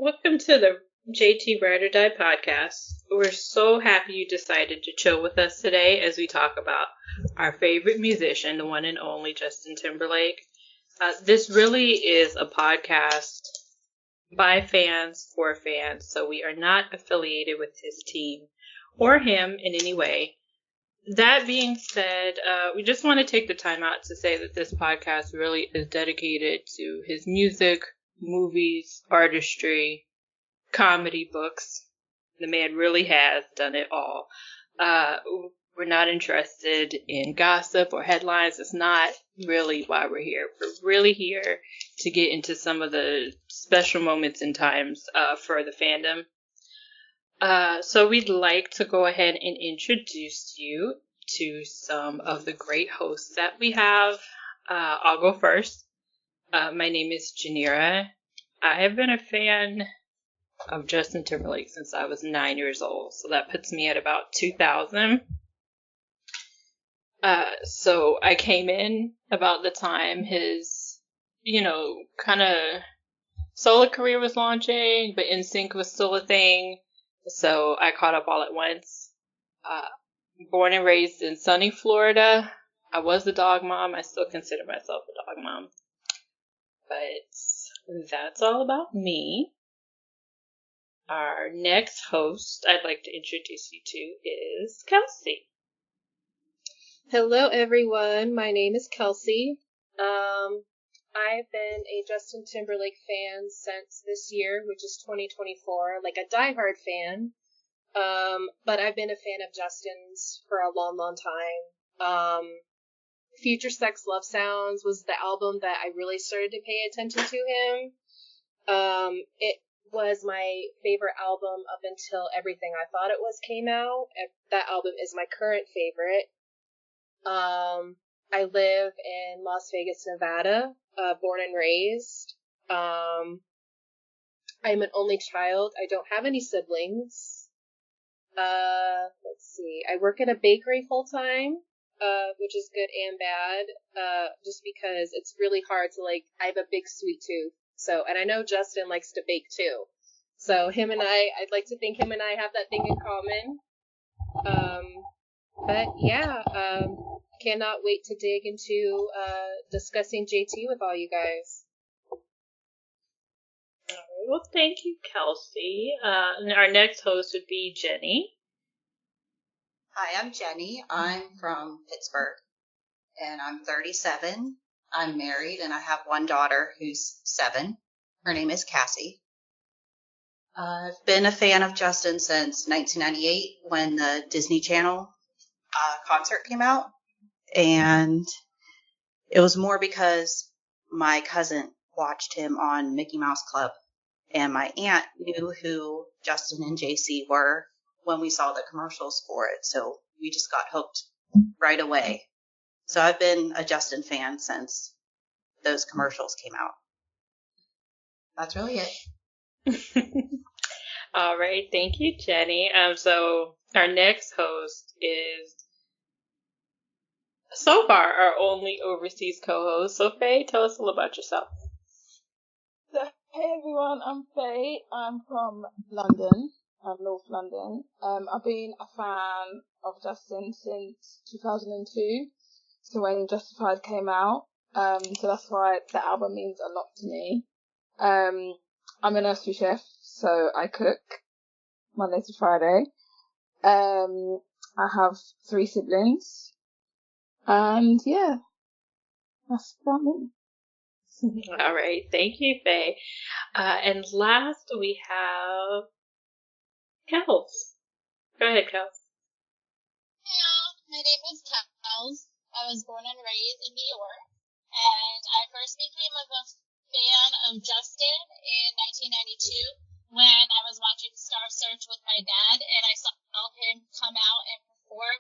Welcome to the JT Ride or Die podcast. We're so happy you decided to chill with us today as we talk about our favorite musician, the one and only Justin Timberlake. This really is a podcast by fans for fans, so we are not affiliated with his team or him in any way. That being said, we just want to take the time out to say that this podcast really is dedicated to his music, movies, artistry, comedy, books. The man really has done it all. We're not interested in gossip or headlines. It's not really why we're here. We're really here to get into some of the special moments and times for the fandom. So we'd like to go ahead and introduce you to some of the great hosts that we have. I'll go first. My name is Janira. I have been a fan of Justin Timberlake since I was 9 years old, so that puts me at about 2000. So I came in about the time his, kind of solo career was launching, but NSYNC was still a thing, so I caught up all at once. Born and raised in sunny Florida, I was a dog mom. I still consider myself a dog mom. But that's all about me. Our next host I'd like to introduce you to is Kelsey. Hello, everyone. My name is Kelsey. I've been a Justin Timberlake fan since this year, which is 2024, like a diehard fan. But I've been a fan of Justin's for a long, long time. Future Sex Love Sounds was the album that I really started to pay attention to him. It was my favorite album up until Everything I Thought It Was came out. That album is my current favorite. I live in Las Vegas, Nevada, born and raised. I'm an only child. I don't have any siblings. Let's see. I work in a bakery full time, which is good and bad, just because it's really hard to, I have a big sweet tooth. So, and I know Justin likes to bake too. So I'd like to think him and I have that thing in common. But yeah, cannot wait to dig into, discussing JT with all you guys. All right, well, thank you, Kelsey. And our next host would be Jenny. Hi, I'm Jenny. I'm from Pittsburgh, and I'm 37. I'm married, and I have one daughter who's 7. Her name is Cassie. I've been a fan of Justin since 1998 when the Disney Channel concert came out, and it was more because my cousin watched him on Mickey Mouse Club, and my aunt knew who Justin and JC were when we saw the commercials for it, so we just got hooked right away. So I've been a Justin fan since those commercials came out. That's really it. All right, thank you, Jenny. So our next host is so far our only overseas co-host. So Faye, tell us a little about yourself. So, hey everyone, I'm Faye. I'm from London, North London. I've been a fan of Justin since 2002, so when Justified came out. So that's why the album means a lot to me. I'm a nursery chef, so I cook Monday to Friday. I have 3 siblings. And yeah, that's about me. All right, thank you, Faye. And last we have Kels. Go ahead, Kels. Hello, my name is Kels. I was born and raised in New York, and I first became a fan of Justin in 1992 when I was watching Star Search with my dad, and I saw him come out and perform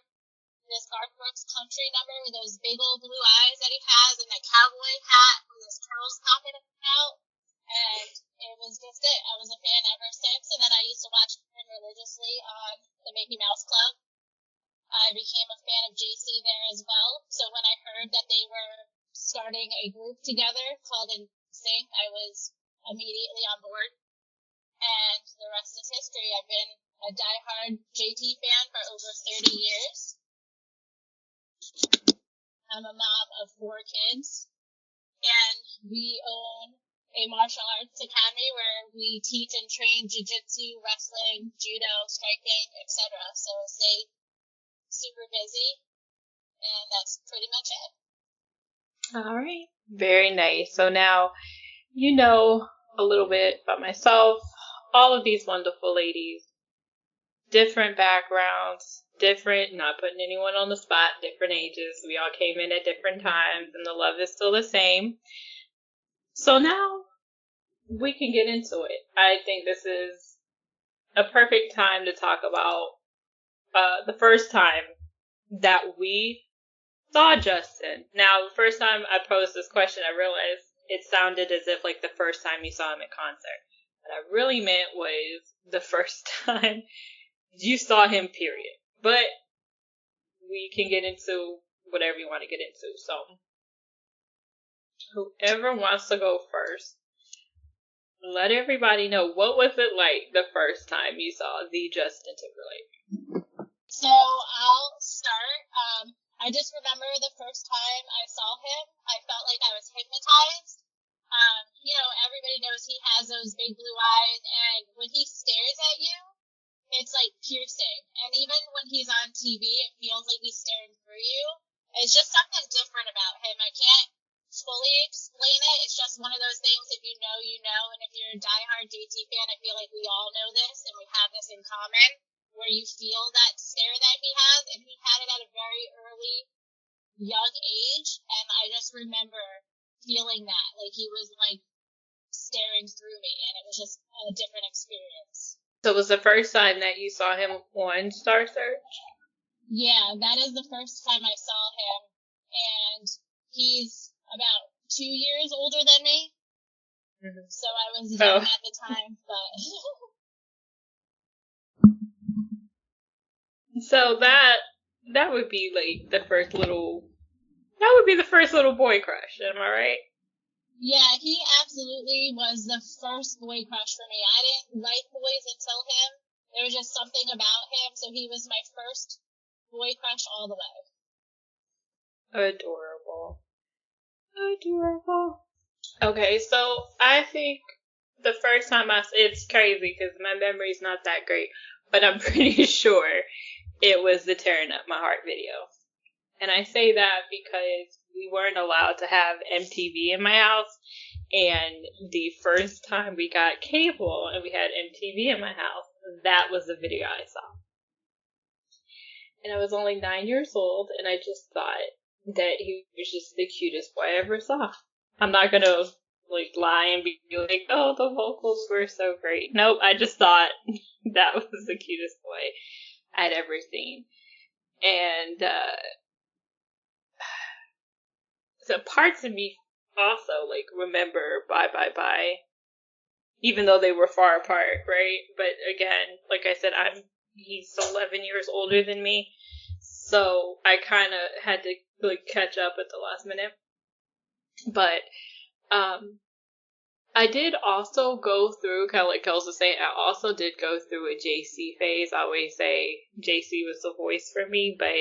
this Garth Brooks country number with those big old blue eyes that he has and that cowboy hat with his curls popping out. And it was just it. I was a fan ever since, and then I used to watch him religiously on the Mickey Mouse Club. I became a fan of JC there as well. So when I heard that they were starting a group together called NSYNC, I was immediately on board. rest is history. I've been a diehard JT fan for over 30 years. I'm a mom of 4 kids, and we own a martial arts academy where we teach and train jiu-jitsu, wrestling, judo, striking, etc. So I stay super busy, and that's pretty much it. All right. Very nice. So now you know a little bit about myself, all of these wonderful ladies, different backgrounds, different, not putting anyone on the spot, different ages. We all came in at different times, and the love is still the same. So now we can get into it. I think this is a perfect time to talk about the first time that we saw Justin. Now, the first time I posed this question, I realized it sounded as if like the first time you saw him at concert. What I really meant was the first time you saw him, period. But we can get into whatever you want to get into. So, whoever wants to go first, let everybody know, what was it like the first time you saw the Justin Timberlake? So I'll start. I just remember the first time I saw him, I felt like I was hypnotized. Everybody knows he has those big blue eyes, and when he stares at you, it's like piercing. And even when he's on TV, it feels like he's staring through you. It's just something different about him. I can't fully explain it. It's just one of those things, if you know, you know. And if you're a diehard JT fan, I feel like we all know this, and we have this in common, where you feel that stare that he has, and he had it at a very early, young age, and I just remember feeling that, like he was like staring through me, and it was just a different experience. So it was the first time that you saw him on Star Search? Yeah, that is the first time I saw him, and he's about 2 years older than me, so I was young at the time, but... So that would be like the first little boy crush, am I right? Yeah, he absolutely was the first boy crush for me. I didn't like boys until him. There was just something about him, so he was my first boy crush all the way. Adorable. Okay, so I think the first time it's crazy because my memory's not that great, but I'm pretty sure it was the Tearing Up My Heart video. And I say that because we weren't allowed to have MTV in my house, and the first time we got cable and we had MTV in my house, that was the video I saw. And I was only 9 years old, and I just thought that he was just the cutest boy I ever saw. I'm not gonna like lie and be like, oh, the vocals were so great. Nope, I just thought that was the cutest boy I'd ever seen. And so parts of me also like remember Bye Bye Bye, even though they were far apart, right? But again, like I said, he's 11 years older than me, so I kind of had to like catch up at the last minute. But I did also go through, kind of like Kels was saying, I also did go through a JC phase. I always say JC was the voice for me, but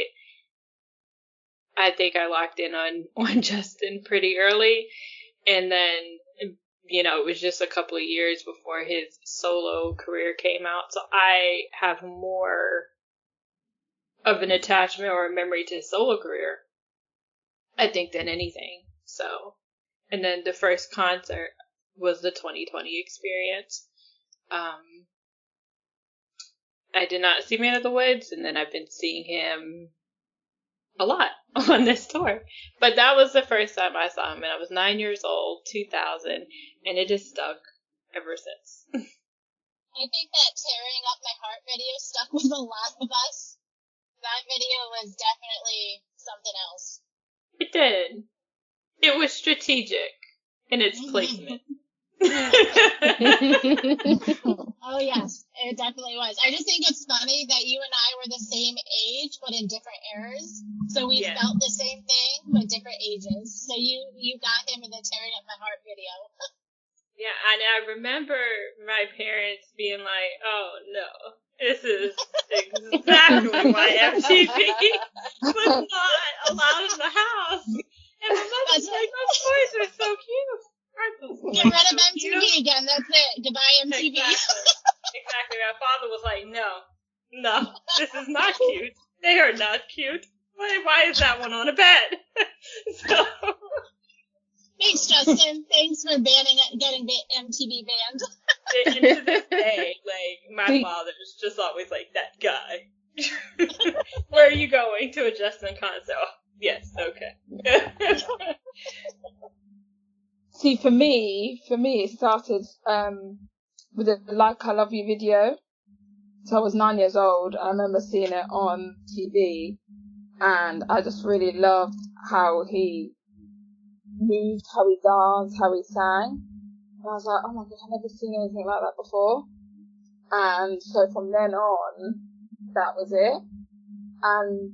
I think I locked in on Justin pretty early. And then, it was just a couple of years before his solo career came out. So I have more of an attachment or a memory to his solo career, I think, than anything. So, and then the first concert was the 2020 experience. I did not see Man of the Woods, and then I've been seeing him a lot on this tour. But that was the first time I saw him, and I was 9 years old, 2000, and it has stuck ever since. I think that Tearing Up My Heart video stuck with a lot of us. That video was definitely something else. It did. It was strategic in its placement. Oh yes, it definitely was. I just think it's funny that you and I were the same age but in different eras, so we felt the same thing but different ages. So you got him in the Tearing Up My Heart video. Yeah, and I remember my parents being like, "Oh no, this is exactly why MTV was not allowed in the house." And my mother's like, "Those toys are so cute. Aren't those Get toys rid of so MTV cute?" again. That's it. Goodbye, MTV. Exactly. My father was like, "No, this is not cute. They are not cute. Why is that one on a bed?" So. Thanks, Justin. Thanks for getting MTV banned. And to this day, like, my father's just always like, that guy. Where are you going? To a Justin concert? Oh, yes, okay. See, for me, it started with a Like I Love You video. So I was 9 years old. I remember seeing it on TV, and I just really loved how he moved, how he danced, how he sang. And I was like, oh my gosh, I've never seen anything like that before. And so from then on, that was it. And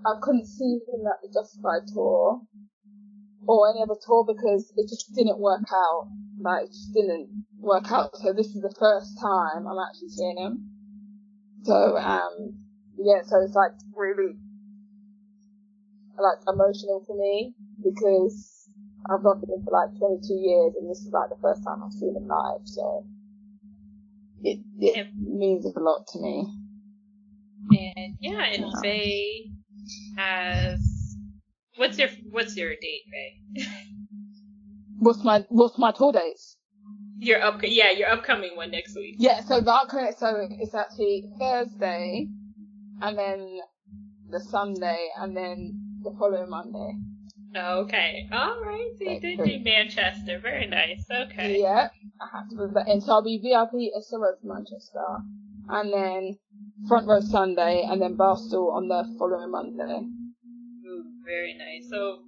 I couldn't see him at the Justified tour or any other tour because it just didn't work out. Like, it just didn't work out. So this is the first time I'm actually seeing him. So, yeah, so it's like really, like, emotional for me because I've loved him for like 22 years and this is like the first time I've seen him live. So it means a lot to me. And yeah, and Faye has, what's your date, Faye? What's my tour dates? Your upcoming one next week. Yeah, so it's actually Thursday, and then the Sunday, and then the following Monday. Okay, all right. So you did do Manchester. Very nice. Okay. Yeah, I have to put that in. So I'll be VIP at Road for Manchester, and then Front Row Sunday, and then Barstool on the following Monday. Ooh, very nice. So,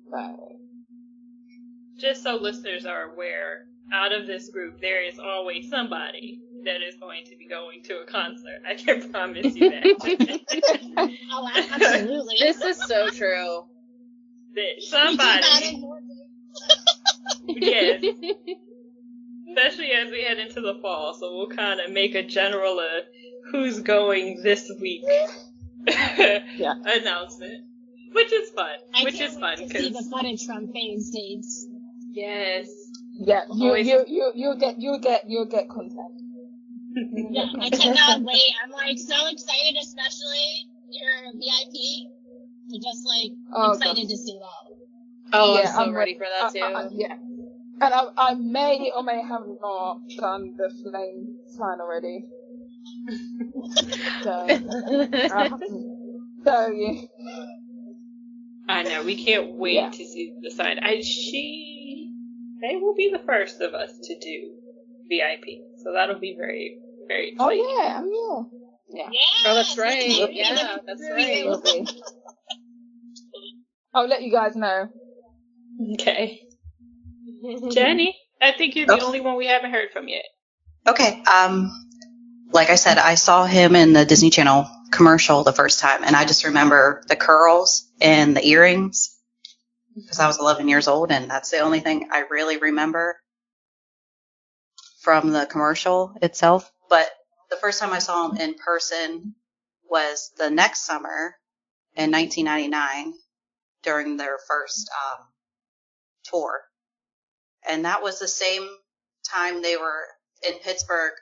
just so listeners are aware, out of this group, there is always somebody that is going to be going to a concert. I can promise you that. Oh, absolutely. This is so true. Somebody. Yes. Especially as we head into the fall, so we'll kind of make a general who's going this week announcement, which is fun. I can't wait to see the footage from Faye's dates. Yes. Yeah, you'll get content. Yeah, I cannot wait. I'm like so excited, especially your VIP. I'm just like excited to see that. Oh, yeah, I'm so ready for that too. Yeah. And I may or may have not done the flame sign already. So yeah. I know, we can't wait to see the sign. They will be the first of us to do VIP, so that'll be very, very exciting. Oh yeah. Oh, that's right. Yeah, that's right. I'll let you guys know. Okay. Jenny, I think you're the only one we haven't heard from yet. Okay. Like I said, I saw him in the Disney Channel commercial the first time, and I just remember the curls and the earrings because I was 11 years old, and that's the only thing I really remember from the commercial itself. But the first time I saw him in person was the next summer in 1999 during their first tour. And that was the same time they were in Pittsburgh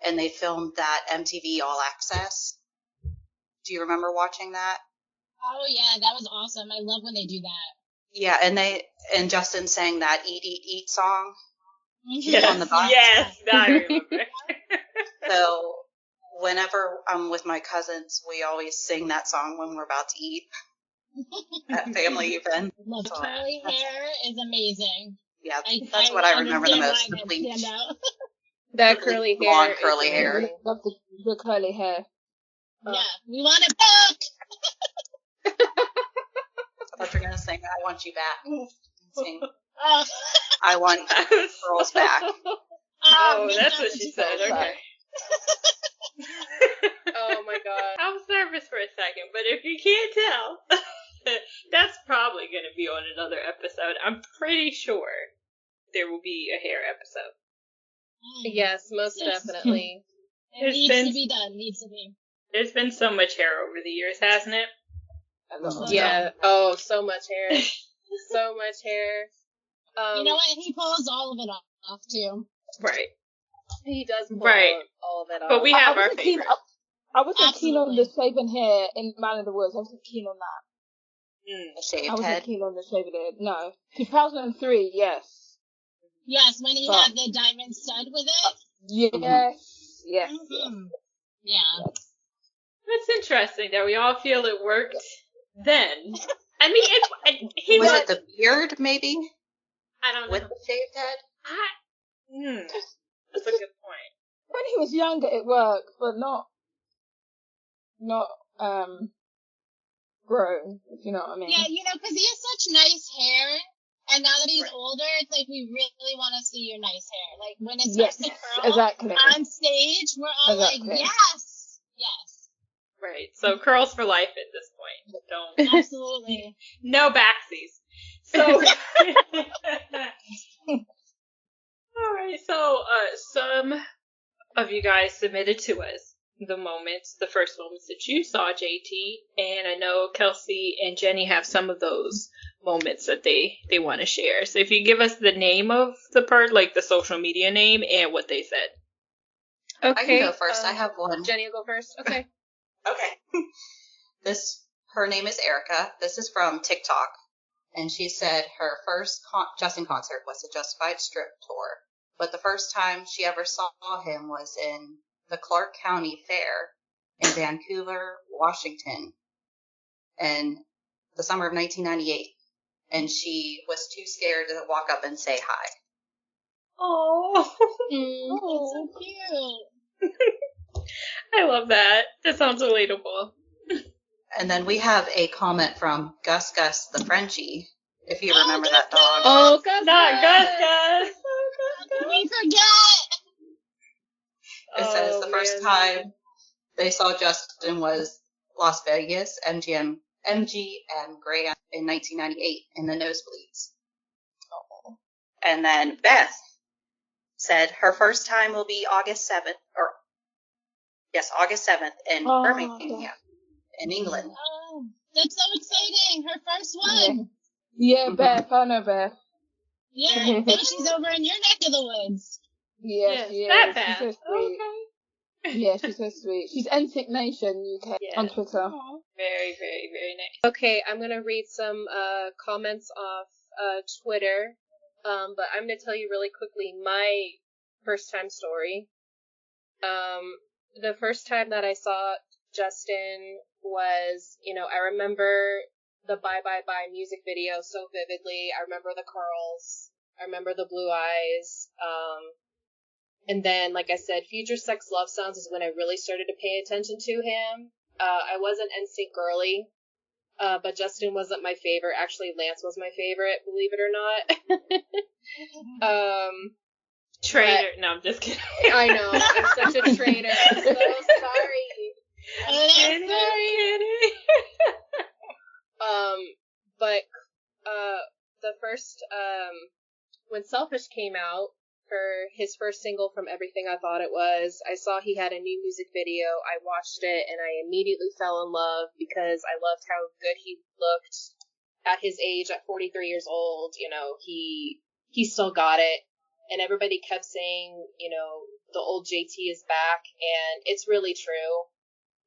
and they filmed that MTV All Access. Do you remember watching that? Oh yeah, that was awesome. I love when they do that. Yeah, and Justin sang that Eat, Eat, Eat song on the bus. Yes, I remember. So whenever I'm with my cousins, we always sing that song when we're about to eat at family event. The curly hair is amazing. Yeah, that's what I remember the most. The bleach. That curly hair. Blonde curly hair. Love the curly hair. Yeah, we want it back. I thought you were gonna sing "I Want You Back." Sing, Oh, I want girls back. That's what she said. Okay. Oh my god. I was nervous for a second, but if you can't tell, that's probably going to be on another episode. I'm pretty sure there will be a hair episode. Yes, most definitely. It needs to be done. Needs to be. There's been so much hair over the years, hasn't it? Yeah. Oh, so much hair. So much hair. You know what? He pulls all of it off too. Right. He does pull all of it off. But we have our favorites. I wasn't keen on the shaven hair in Man of the Woods. I wasn't keen on that. A shaved I wasn't head. keen on the shaved head. No. 2003, yes. Yes, when he had the diamond stud with it. Yes. Yes. Mm-hmm. Yeah. It's interesting that we all feel it worked then. I mean, was it the beard, maybe? I don't know. With the shaved head? That's a good point. When he was younger, it worked, but not grown, if you know what I mean. Yeah, because he has such nice hair, and now that he's older, it's like we really want to see your nice hair. Like when it starts to curl on stage, we're all like, yes. Right. So curls for life at this point. Don't. Absolutely. No backsies. So. All right. So some of you guys submitted to us the first moments that you saw JT, and I know Kelsey and Jenny have some of those moments that they want to share. So if you give us the name of the part, like the social media name and what they said. Okay. I can go first. I have one. Jenny will go first. Okay. Okay. Her name is Erica. This is from TikTok. And she said her first Justin concert was a Justified Strip tour. But the first time she ever saw him was in the Clark County Fair in Vancouver, Washington, in the summer of 1998. And she was too scared to walk up and say hi. Oh, that's so cute. I love that. That sounds relatable. And then we have a comment from Gus Gus the Frenchie, if you remember that dog. Oh, Gus Not Gus Gus. We forget. It says the first time they saw Justin was Las Vegas, MGM Grand in 1998 in the nosebleeds. Oh. And then Beth said her first time will be August 7th in Birmingham, in England. Oh, that's so exciting. Her first one. Yeah, Beth. I know Beth. Yeah, so she's over in your neck of the woods. Yeah, she is. She's so sweet. Okay. Yeah, she's so sweet. She's NSYNC Nation UK on Twitter. Aww. Very, very, very nice. Okay, I'm gonna read some comments off Twitter, but I'm gonna tell you really quickly my first time story. The first time that I saw Justin was, I remember the Bye Bye Bye music video so vividly. I remember the curls. I remember the blue eyes. And then, like I said, Future Sex Love Sounds is when I really started to pay attention to him. I wasn't NSYNC girly, but Justin wasn't my favorite. Actually, Lance was my favorite, believe it or not. Traitor. No, I'm just kidding. I know. I'm such a traitor. I'm so sorry. I'm kidding. But the first, when Selfish came out for his first single from Everything I Thought It Was, I saw he had a new music video. I watched it and I immediately fell in love because I loved how good he looked at his age, at 43 years old. He still got it. And everybody kept saying, the old JT is back, and it's really true.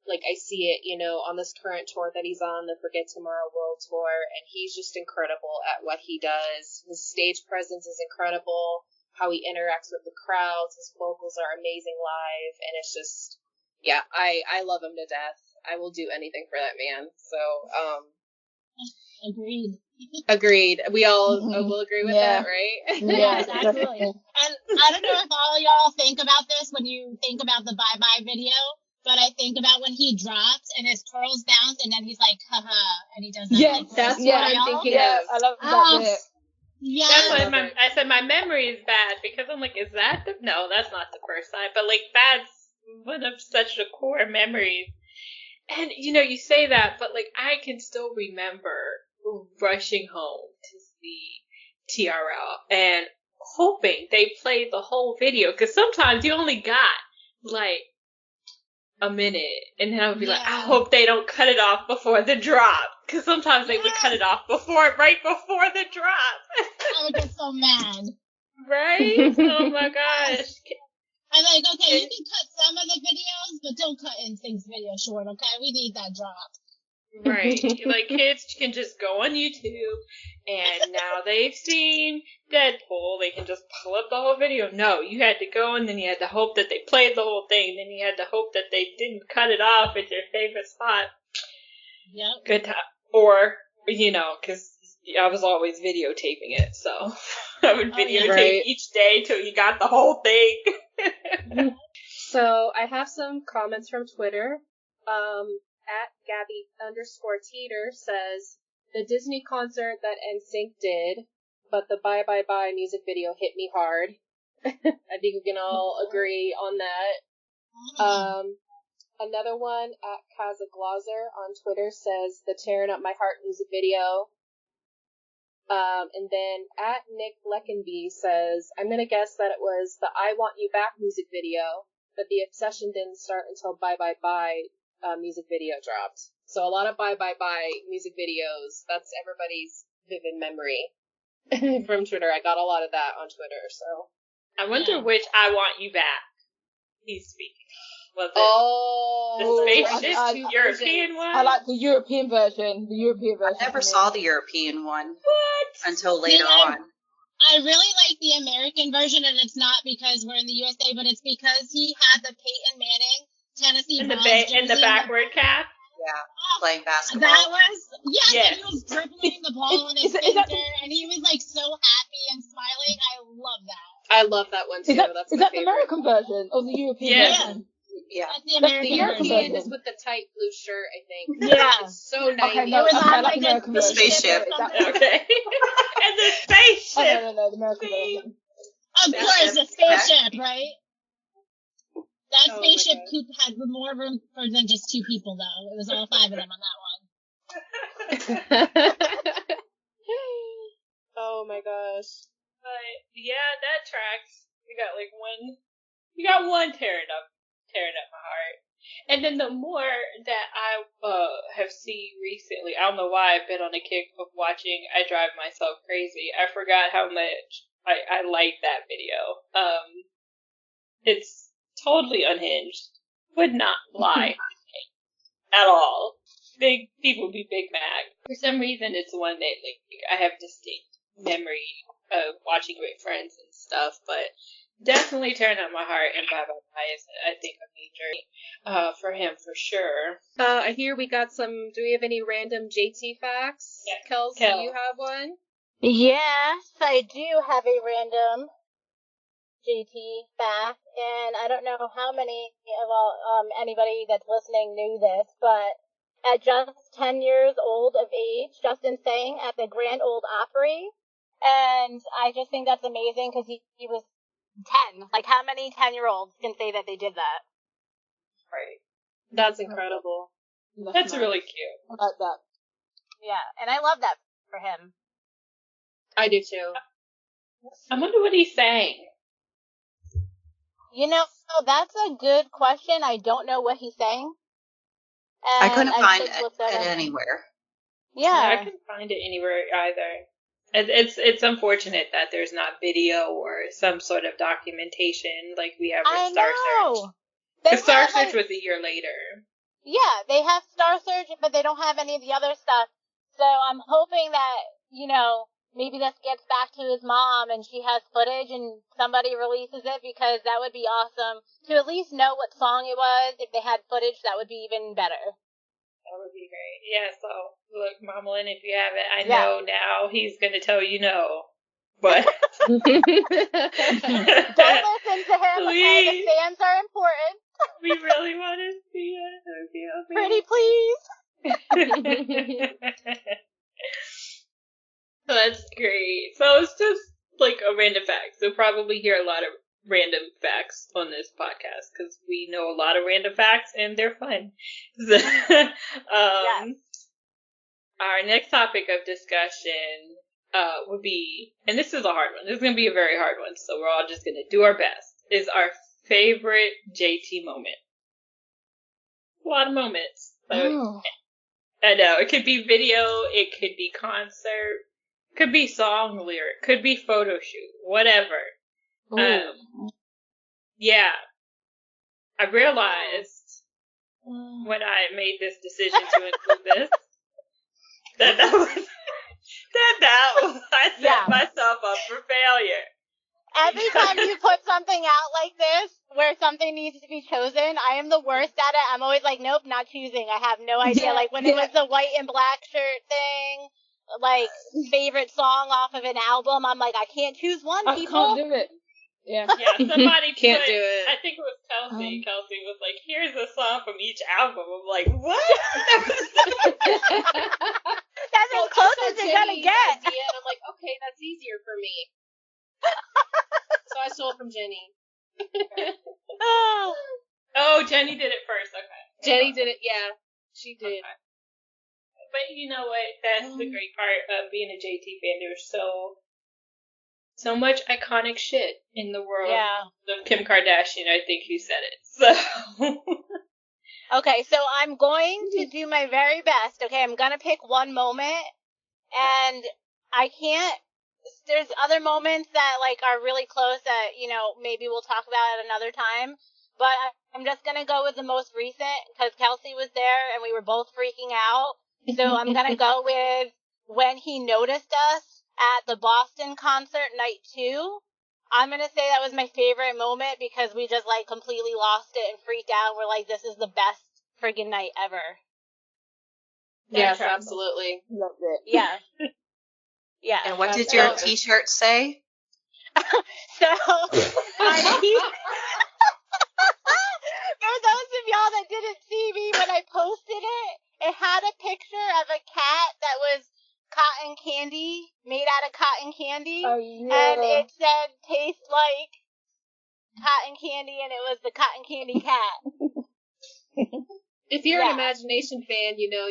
Like, I see it, on this current tour that he's on, the Forget Tomorrow World Tour, and he's just incredible at what he does. His stage presence is incredible, how he interacts with the crowds, his vocals are amazing live, and it's just, I love him to death. I will do anything for that man. So, Agreed. We all will agree with that, right? Yes, absolutely. And I don't know if all y'all think about this when you think about the Bye Bye video, but I think about when he drops and his curls bounce and then he's like, haha, and he does that. Yeah, that's what I'm thinking of. I love that bit. Yeah. That's why I said my memory is bad, because I'm like, is that no, that's not the first time. But like, that's one of such the core memories. And you say that, but like, I can still remember rushing home to see TRL and hoping they played the whole video, because sometimes you only got like a minute, and then I would be like, I hope they don't cut it off before the drop, because sometimes they would cut it off right before the drop. I would get so mad. Right? Oh my gosh. I'm like, okay, you can cut some of the videos, but don't cut NSYNC's video short, okay? We need that drop. Right. Like, kids can just go on YouTube, and now they've seen Deadpool, they can just pull up the whole video. No, you had to go, and then you had to hope that they played the whole thing, then you had to hope that they didn't cut it off at your favorite spot. Yep. Good time. Or, because I was always videotaping it, so I would videotape each day till you got the whole thing. So I have some comments from Twitter. At Gabby_Teeter says, the Disney concert that NSYNC did, but the Bye Bye Bye music video hit me hard. I think we can all agree on that. Another one at Kaza Glazer on Twitter says, the Tearing Up My Heart music video. And then at Nick Leckenby says, I'm gonna guess that it was the I Want You Back music video, but the obsession didn't start until Bye Bye Bye music video dropped. So a lot of Bye Bye Bye music videos. That's everybody's vivid memory from Twitter. I got a lot of that on Twitter. So I wonder which I Want You Back he's speaking. Was it the spaceship European one? I like the European version. I never saw the European one. What? Until later on. I really like the American version, and it's not because we're in the USA, but it's because he had the Peyton Manning Tennessee and the backward cap. Yeah, playing basketball. That was and he was dribbling the ball on his finger, and he was like so happy and smiling. I love that. I love that one too. Is that the American version or the European version? Yeah. That's the American version is with the tight blue shirt, I think. Yeah. It's so nice. Okay, no, I like the spaceship. Okay. And the spaceship. Oh, no, the American version. Of course, the spaceship, right? That spaceship coupe had more room for than just two people, though. It was all five of them on that one. Oh my gosh. But yeah, that tracks. You got one tearing up my heart. And then the more that I have seen recently, I don't know why I've been on a kick of watching I Drive Myself Crazy. I forgot how much I like that video. It's totally unhinged. Would not lie at all. Big people be Big Mac. For some reason, it's one that I have distinct memory of watching with friends and stuff, but definitely Tearing Up My Heart and Bye Bye Bye is, I think, a major for him for sure. I hear we got some. Do we have any random JT facts? Yeah. Kels, do you have one? Yes, I do have a random JT fact, and I don't know how many of anybody that's listening knew this, but at just 10 years old of age, Justin sang at the Grand Ole Opry, and I just think that's amazing because he was 10. Like, how many 10-year-olds can say that they did that? Right. That's incredible. That's really cute. I like that. Yeah, and I love that for him. I do too. I wonder what he sang. You know, that's a good question. I don't know what he sang. I couldn't find it anywhere. Yeah. I couldn't find it anywhere either. It's unfortunate that there's not video or some sort of documentation like we have with Star Search. Because Star Search was a year later. Yeah, they have Star Search, but they don't have any of the other stuff. So I'm hoping that, maybe this gets back to his mom and she has footage and somebody releases it, because that would be awesome to at least know what song it was. If they had footage, that would be even better. That would be great. Yeah, so look, Mama Lynn, if you have it, I know now he's going to tell you no. But don't listen to him. Okay, the fans are important. We really want to see it. Okay. Pretty please. That's great. So it's just like a random fact. So probably hear a lot of random facts on this podcast because we know a lot of random facts and they're fun. So, yes. Our next topic of discussion, would be, and this is a hard one. This is going to be a very hard one, so we're all just going to do our best. Is our favorite JT moment. A lot of moments. Oh. I know. It could be video, it could be concert, could be song lyric, could be photo shoot, whatever. Yeah. I realized when I made this decision to include this that I set myself up for failure. Every time you put something out like this, where something needs to be chosen, I am the worst at it. I'm always like, nope, not choosing. I have no idea. Yeah, like when it was the white and black shirt thing, like favorite song off of an album, I'm like, I can't choose one, I people. can't do it. Yeah. Yeah, somebody Can't do it. I think it was Kelsey. Kelsey was like, here's a song from each album. I'm like, what? That's as close as you're gonna get. Idea, and I'm like, okay, that's easier for me. So I stole it from Jenny. Oh, Jenny did it first. Okay. Jenny did it. Yeah, she did. Okay. But you know what? That's the great part of being a JT fan. There's so much iconic shit in the world of Kim Kardashian. I think you said it. So. Okay, so I'm going to do my very best. Okay, I'm gonna pick one moment, and I can't. There's other moments that like are really close that maybe we'll talk about at another time. But I'm just gonna go with the most recent because Kelsey was there and we were both freaking out. So I'm gonna go with when he noticed us at the Boston concert night 2. I'm gonna say that was my favorite moment because we just like completely lost it and freaked out. We're like, this is the best friggin' night ever. Yes, absolutely. Loved it. Yeah. Yeah. And what did your T-shirt say? So, for those of y'all that didn't see me when I posted it had a picture of a cat that was cotton candy, made out of cotton candy. Oh, yeah. And it said, taste like cotton candy, and it was the cotton candy cat. If you're an Imagination fan, you know.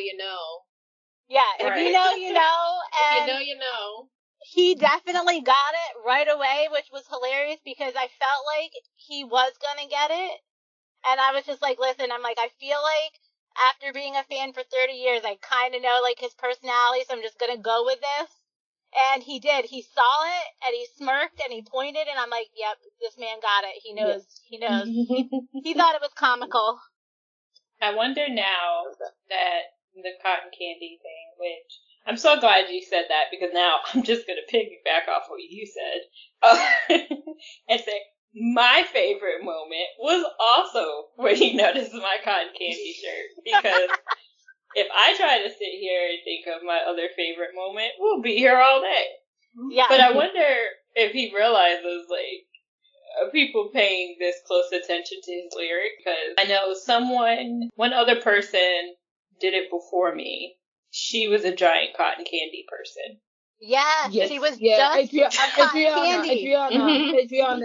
Yeah, if Right. you know, you know. And You know. he definitely got it right away, which was hilarious because I felt like he was going to get it. And I was just like, listen, I'm like, I feel like after being a fan for 30 years, I kind of know like his personality, so I'm just going to go with this. And he did. He saw it and he smirked and he pointed and I'm like, yep, this man got it. He knows. Yes. He knows. He thought it was comical. I wonder now that the cotton candy thing, which I'm so glad you said that because now I'm just going to piggyback off what you said and say my favorite moment was also when he noticed my cotton candy shirt because if I try to sit here and think of my other favorite moment, we'll be here all day. Yeah. But I wonder if he realizes, like, people paying this close attention to his lyric because I know one other person did it before me. She was a giant cotton candy person. Yes. She was Adriana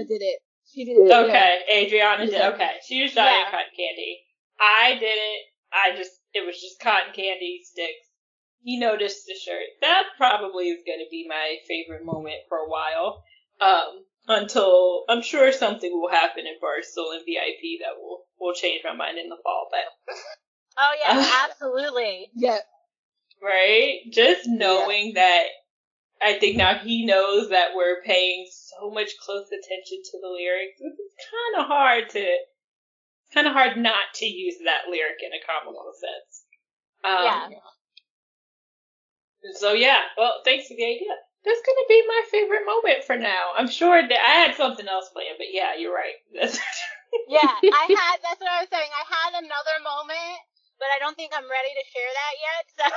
did it. She did it. Okay, Adriana did. Okay, she was giant cotton candy. I did it. It was just cotton candy sticks. He noticed the shirt. That probably is going to be my favorite moment for a while. Until I'm sure something will happen if we're still in VIP that will change my mind in the fall. But oh yeah, absolutely. Yeah. Right? Just knowing that I think now he knows that we're paying so much close attention to the lyrics. It's kind of hard not to use that lyric in a comical sense. So well, thanks for the idea. That's going to be my favorite moment for now. I'm sure that I had something else planned, but yeah, you're right. That's what I was saying. I had another moment, but I don't think I'm ready to share that yet. So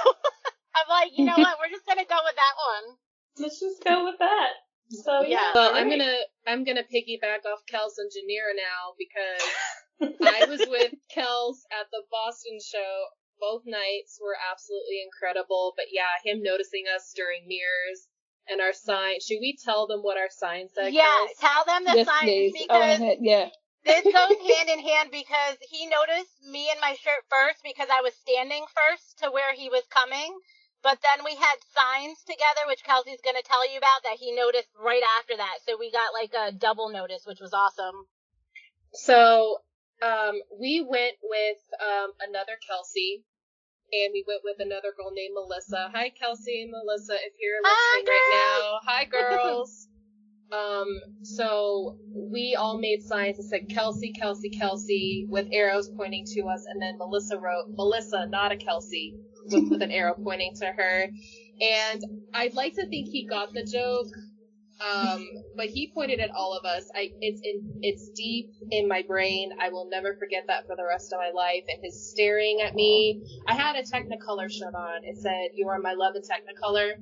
I'm like, you know what? We're just going to go with that one. Let's just go with that. So Well, I'm gonna piggyback off Kels and Janira now because I was with Kels at the Boston show. Both nights were absolutely incredible. But yeah, him noticing us during mirrors. And our sign, should we tell them what our sign said? Yeah, tell them the sign because this goes hand in hand because he noticed me in my shirt first because I was standing first to where he was coming. But then we had signs together, which Kelsey's going to tell you about, that he noticed right after that. So we got like a double notice, which was awesome. So, we went with another Kelsey, and we went with another girl named Melissa. Hi, Kelsey and Melissa, if you're listening right now. Hi, girls. So we all made signs that said Kelsey, Kelsey, Kelsey, with arrows pointing to us, and then Melissa wrote Melissa, not a Kelsey, with an arrow pointing to her. And I'd like to think he got the joke. But he pointed at all of us. It's deep in my brain. I will never forget that for the rest of my life. And his staring at me. I had a Technicolor shirt on. It said, "You are my love in Technicolor."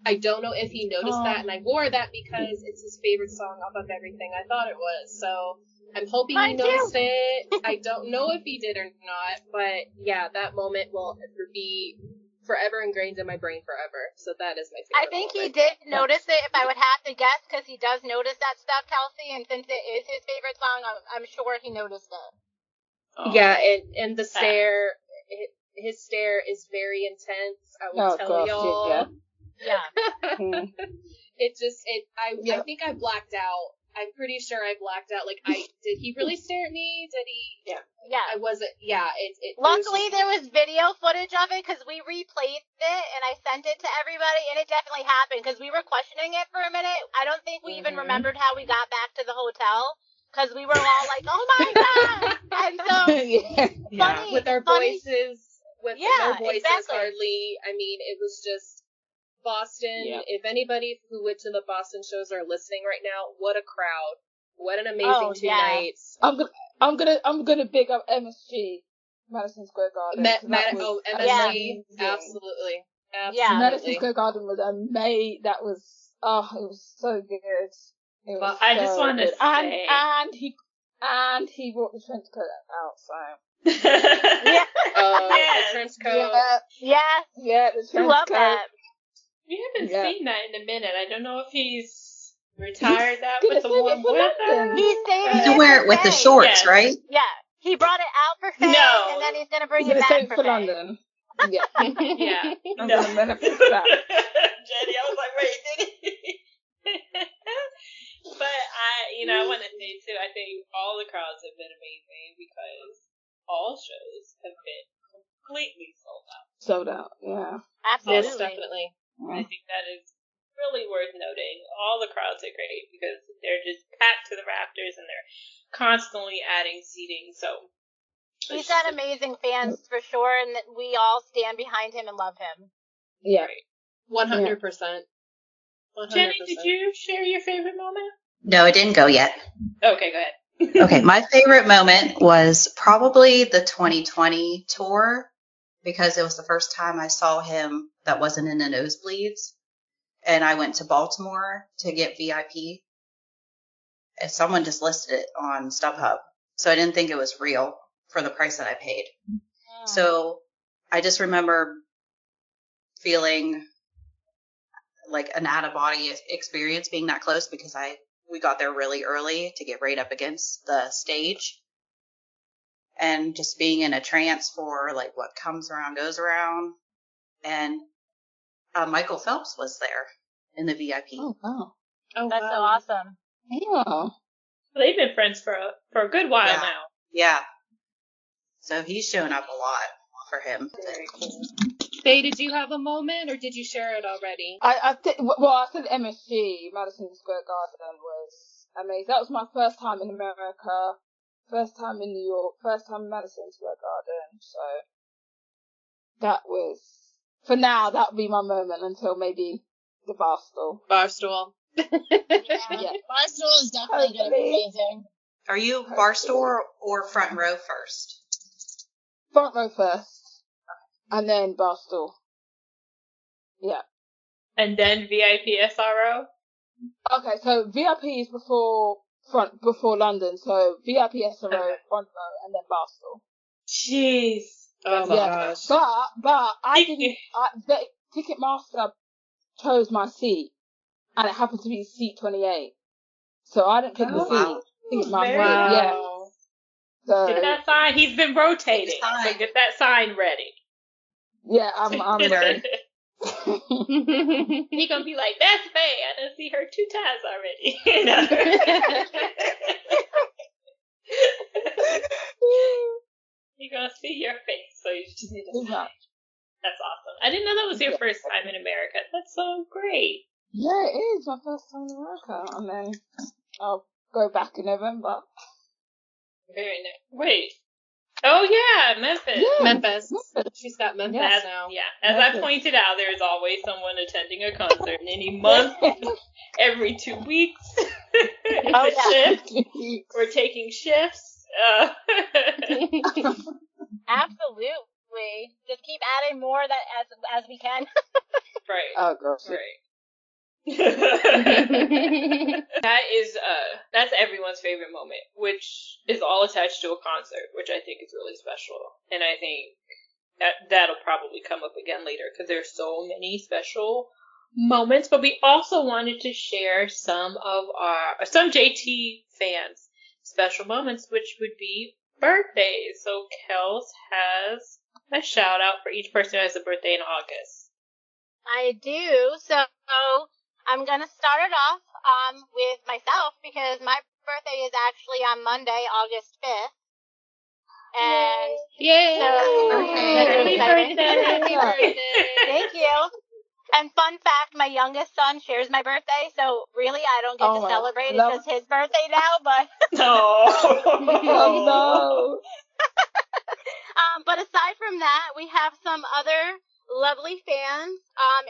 I don't know if he noticed that, and I wore that because it's his favorite song off of everything. I thought it was. So I'm hoping he noticed it. I don't know if he did or not, but yeah, that moment will be forever ingrained in my brain forever. So that is my favorite. I think moment. he did notice it, if I would have to guess, because he does notice that stuff, Kelsey, and since it is his favorite song, I'm sure he noticed it. Oh. Yeah, and the stare, his stare is very intense. I will tell y'all. Yeah. I think I blacked out. I'm pretty sure I blacked out. Like, did he really stare at me? Did he? Yeah. I wasn't. Yeah. Luckily, there was video footage of it because we replayed it and I sent it to everybody, and it definitely happened because we were questioning it for a minute. I don't think we even remembered how we got back to the hotel because we were all like, "Oh my god!" And so funny with our voices, with no voices exactly. hardly. I mean, it was just Boston. Yeah. If anybody who went to the Boston shows are listening right now, what a crowd! What an amazing 2 nights. I'm gonna big up MSG, Madison Square Garden. MSG, absolutely. Yeah. Madison Square Garden was amazing. It was so good. It was I just want to say, and he brought the trench coat out. So Yeah. The trench coat. Yeah, the trench Love coat. that. We haven't seen that in a minute. I don't know if he's retired that gonna with the save it warm for weather. London. He's saving it To wear it with the Faye. shorts, Yes. right? Yeah. He brought it out for Faye, No. and then he's gonna bring He's it gonna back save it for for Faye. London. Yeah. Yeah. I'm gonna manifest that. Jenny, I was like, wait, did he? But I want to say too, I think all the crowds have been amazing because all shows have been completely sold out. Sold out, yeah. Absolutely. Yes, definitely. I think that is really worth noting. All the crowds are great because they're just packed to the rafters and they're constantly adding seating. So He's got amazing fans for sure, and that we all stand behind him and love him. Yeah. 100%. 100%. Jenny, did you share your favorite moment? No, it didn't go yet. Okay, go ahead. Okay, my favorite moment was probably the 2020 tour because it was the first time I saw him that wasn't in the nosebleeds. And I went to Baltimore to get VIP. And someone just listed it on StubHub. So I didn't think it was real for the price that I paid. So I just remember feeling like an out-of-body experience being that close because we got there really early to get right up against the stage. And just being in a trance for like what comes around goes around. And Michael Phelps was there in the VIP. Oh, wow. Oh, That's so wow. awesome. Yeah. They've been friends for a good while now. Yeah. So he's shown up a lot for him. Very cool. Faye, did you have a moment, or did you share it already? I said MSG, Madison Square Garden, was amazing. That was my first time in America, first time in New York, first time in Madison Square Garden. So that was, for now, that would be my moment until maybe the Barstool. Barstool. Yeah. Barstool is definitely going to be amazing. Are you Barstool or front row first? Front row first, and then Barstool. Yeah. And then VIP SRO? Okay, so VIP is before London, so VIP SRO, front row, and then Barstool. Jeez. Oh my gosh. But I didn't. The Ticketmaster chose my seat, and it happened to be seat 28. So I didn't pick the seat. Wow. Ticketmaster, Wow. yeah. So Get that sign. He's been rotating. Sign. So get that sign ready. Yeah, I'm ready. He gonna be like, that's Faye. I done see her 2 times already. You know? He gonna see your face, so you just need to smile. That's awesome. I didn't know that was your first time in America. That's so great. Yeah, it is my first time in America, and then I'll go back in November. Very nice. Wait. Oh yeah, Memphis. Yeah. Memphis. She's got Memphis now. Yeah. As I pointed out, there's always someone attending a concert in any month, every 2 weeks. Shift. We're taking shifts. Absolutely. Just keep adding more that as we can. Right. Oh gosh. Right. That's everyone's favorite moment, which is all attached to a concert, which I think is really special. And I think that'll probably come up again later because there's so many special moments. But we also wanted to share some JT fans' special moments, which would be birthdays. So Kels has a shout out for each person who has a birthday in August. I do. So I'm going to start it off with myself because my birthday is actually on Monday, August 5th. And Yay! Happy birthday! Happy birthday! Thank you. And fun fact, my youngest son shares my birthday, so really I don't get to celebrate. It's just his birthday now, but... No. But aside from that, we have some other lovely fans,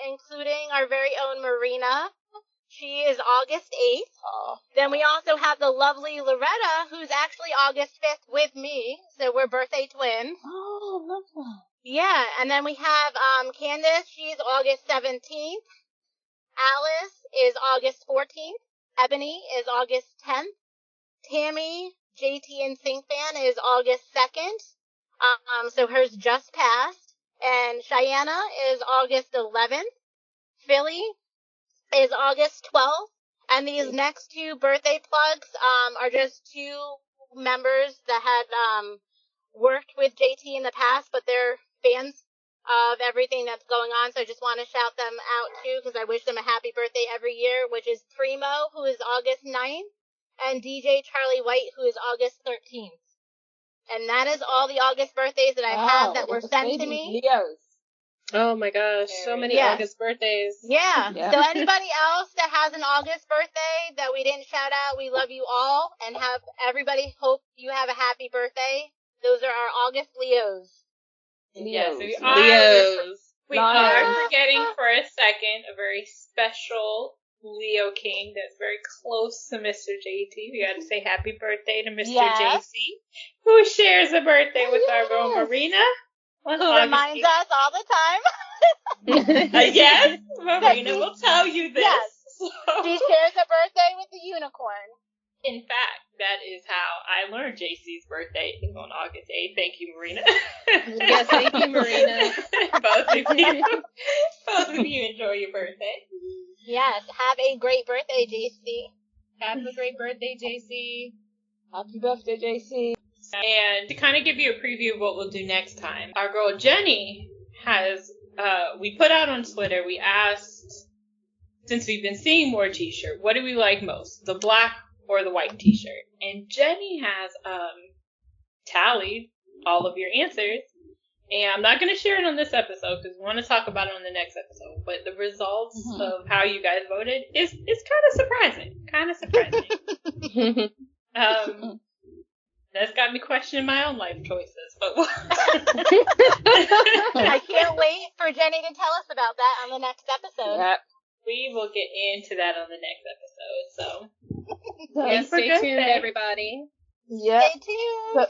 including our very own Marina. She is August 8th. Oh. Then we also have the lovely Loretta, who's actually August 5th with me, so we're birthday twins. Oh, love that. Yeah, and then we have Candace, she's August 17th. Alice is August 14th. Ebony is August 10th. Tammy, JT and Sync Fan, is August 2nd. So hers just passed. And Cheyenne is August 11th. Philly is August 12th. And these next 2 birthday plugs are just 2 members that had worked with JT in the past, but they're fans of everything that's going on. So I just want to shout them out too, because I wish them a happy birthday every year, which is Primo, who is August 9th, and DJ Charlie White, who is August 13th. And that is all the August birthdays that I have that were sent to me. Leos. Oh my gosh, so many August birthdays. Yeah. So anybody else that has an August birthday that we didn't shout out, we love you all and have everybody hope you have a happy birthday. Those are our August Leos. Yes, we Leos. are forgetting for a second a very special Leo King that's very close to Mr. JT. We got to say happy birthday to Mr. JC, who shares a birthday with our girl Marina. Who reminds us all the time. Yes, Marina will tell you this. Yes. She shares a birthday with the unicorn. In fact, that is how I learned JC's birthday is on August 8th. Thank you, Marina. Yes, thank you, Marina. Both of you enjoy your birthday. Yes, have a great birthday, JC. Have a great birthday, JC. Happy birthday, JC. And to kind of give you a preview of what we'll do next time, our girl Jenny has, we put out on Twitter, we asked, since we've been seeing more t-shirt, what do we like most, the black or the white t-shirt? And Jenny has tallied all of your answers. And I'm not going to share it on this episode because we want to talk about it on the next episode. But the results of how you guys voted is kind of surprising. That's got me questioning my own life choices. But I can't wait for Jenny to tell us about that on the next episode. Yep. We will get into that on the next episode. So Yes, stay tuned, everybody. Yep. Stay tuned. So,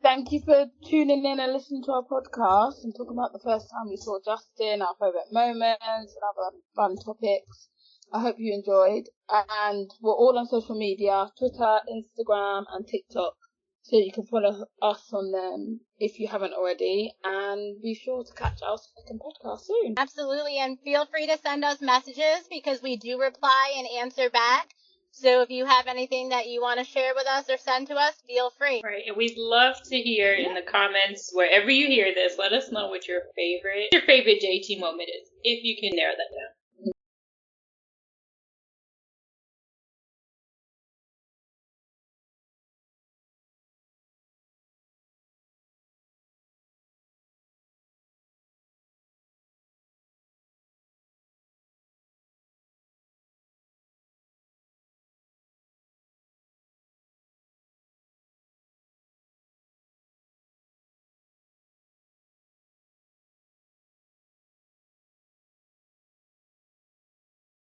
thank you for tuning in and listening to our podcast and talking about the first time we saw Justin, our favourite moments, and other fun topics. I hope you enjoyed. And we're all on social media, Twitter, Instagram, and TikTok. So you can follow us on them if you haven't already. And be sure to catch our second podcast soon. Absolutely. And feel free to send us messages because we do reply and answer back. So if you have anything that you want to share with us or send to us, feel free. Right, and we'd love to hear in the comments, wherever you hear this, let us know what your favorite JT moment is, if you can narrow that down.